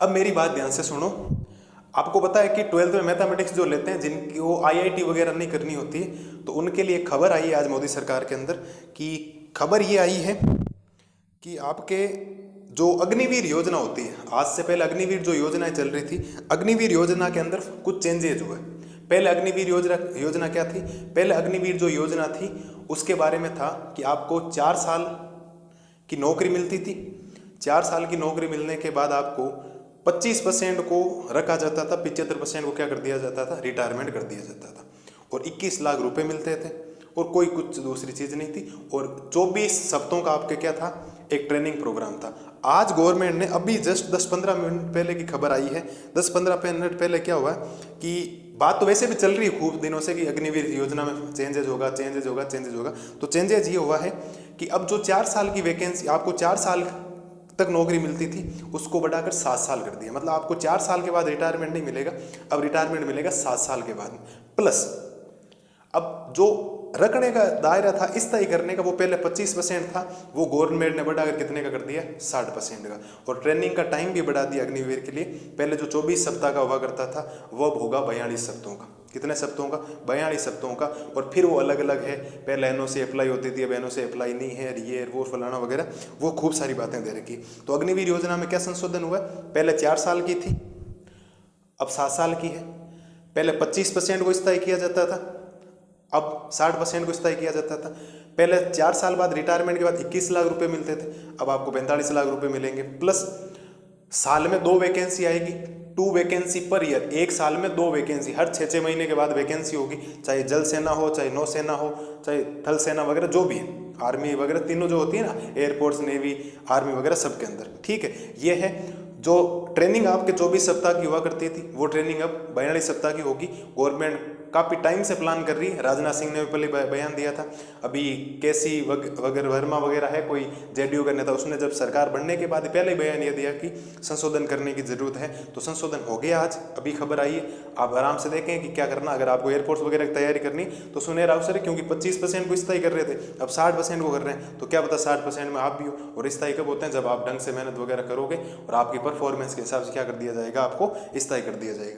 अब मेरी बात ध्यान से सुनो। आपको पता है कि 12th में मैथमेटिक्स जो लेते हैं, जिनकी वो आईआईटी वगैरह नहीं करनी होती है, तो उनके लिए एक खबर आई है आज मोदी सरकार के अंदर कि खबर ये आई है कि आपके जो अग्निवीर योजना होती है, आज से पहले अग्निवीर जो योजनाएं चल रही थी, अग्निवीर योजना के अंदर कुछ चेंजेज हुए। पहले अग्निवीर योजना योजना क्या थी? पहले अग्निवीर जो योजना थी उसके बारे में था कि आपको 4 साल की नौकरी मिलती थी। 4 साल की नौकरी मिलने के बाद आपको 25% को रखा जाता था, 75% को क्या कर दिया जाता था? रिटायरमेंट कर दिया जाता था। और 21 लाख रुपए मिलते थे और कोई कुछ दूसरी चीज़ नहीं थी। और 24 हफ्तों का आपके क्या था? एक ट्रेनिंग प्रोग्राम था। आज गवर्नमेंट ने अभी जस्ट 10-15 मिनट पहले की खबर आई है, 10-15 मिनट पहले क्या हुआ कि बात तो वैसे भी चल रही है खूब दिनों से कि अग्निवीर योजना में चेंजेज होगा, चेंजेज होगा, चेंजेज होगा। तो चेंजेज ये हुआ है कि अब जो 4 साल की वैकेंसी, आपको 4 साल तक नौकरी मिलती थी, उसको बढ़ाकर 7 साल कर दिया। मतलब आपको 4 साल के बाद रिटायरमेंट नहीं मिलेगा, अब रिटायरमेंट मिलेगा 7 साल के बाद। प्लस अब जो रखने का दायरा था, इस तय करने का, वो पहले 25% था, वो गवर्नमेंट ने बढ़ाकर कितने का कर दिया? 60% का। और ट्रेनिंग का टाइम भी बढ़ा दिया अग्निवीर के लिए। पहले जो 24 सप्ताह का हुआ करता था, वो अब होगा 42 सप्ताहों का। कितने सप्ताहों का? 42 सप्ताहों का। और फिर वो अलग अलग है, पहले एनओसी अप्लाई होती थी, अब एनओसी अप्लाई नहीं है, ये वो फलाना वगैरह, वो खूब सारी बातें दे रखी। तो अग्निवीर योजना में क्या संशोधन हुआ? पहले 4 साल की थी, अब 7 साल की है। पहले 25% को स्थायी किया जाता था, अब 60% को स्थायी किया जाता था। पहले 4 साल बाद रिटायरमेंट के बाद 21 लाख रुपए मिलते थे, अब आपको 45 लाख रुपए मिलेंगे। प्लस साल में 2 वैकेंसी आएगी, 2 वैकेंसी पर ईयर। एक साल में 2 वैकेंसी, हर 6-6 महीने के बाद वैकेंसी होगी। चाहे जल सेना हो, चाहे नौसेना हो, चाहे थल सेना वगैरह, जो भी है, आर्मी वगैरह, तीनों जो होती है ना, एयरफोर्स, नेवी, आर्मी वगैरह, सबके अंदर। ठीक है, ये है। जो ट्रेनिंग आपके 24 सप्ताह की हुआ करती थी, वो ट्रेनिंग अब 42 सप्ताह की होगी। गवर्नमेंट काफ़ी टाइम से प्लान कर रही है। राजनाथ सिंह ने भी पहले बयान दिया था। अभी केसी वगैरह वर्मा वगैरह है कोई जेडीयू का नेता, उसने जब सरकार बनने के बाद पहले ही बयान ये दिया कि संशोधन करने की ज़रूरत है। तो संशोधन हो गया, आज अभी खबर आई है। आप आराम से देखें कि क्या करना। अगर आपको एयरफोर्स वगैरह की तैयारी करनी तो सुनहरा अवसर है, क्योंकि 25% को स्थायी कर रहे थे, अब 60% को कर रहे हैं। तो क्या पता 60% में आप भी हो। और स्थायी कब होते हैं? जब आप ढंग से मेहनत वगैरह करोगे और आपकी परफॉर्मेंस के हिसाब से क्या कर दिया जाएगा? आपको स्थायी कर दिया जाएगा।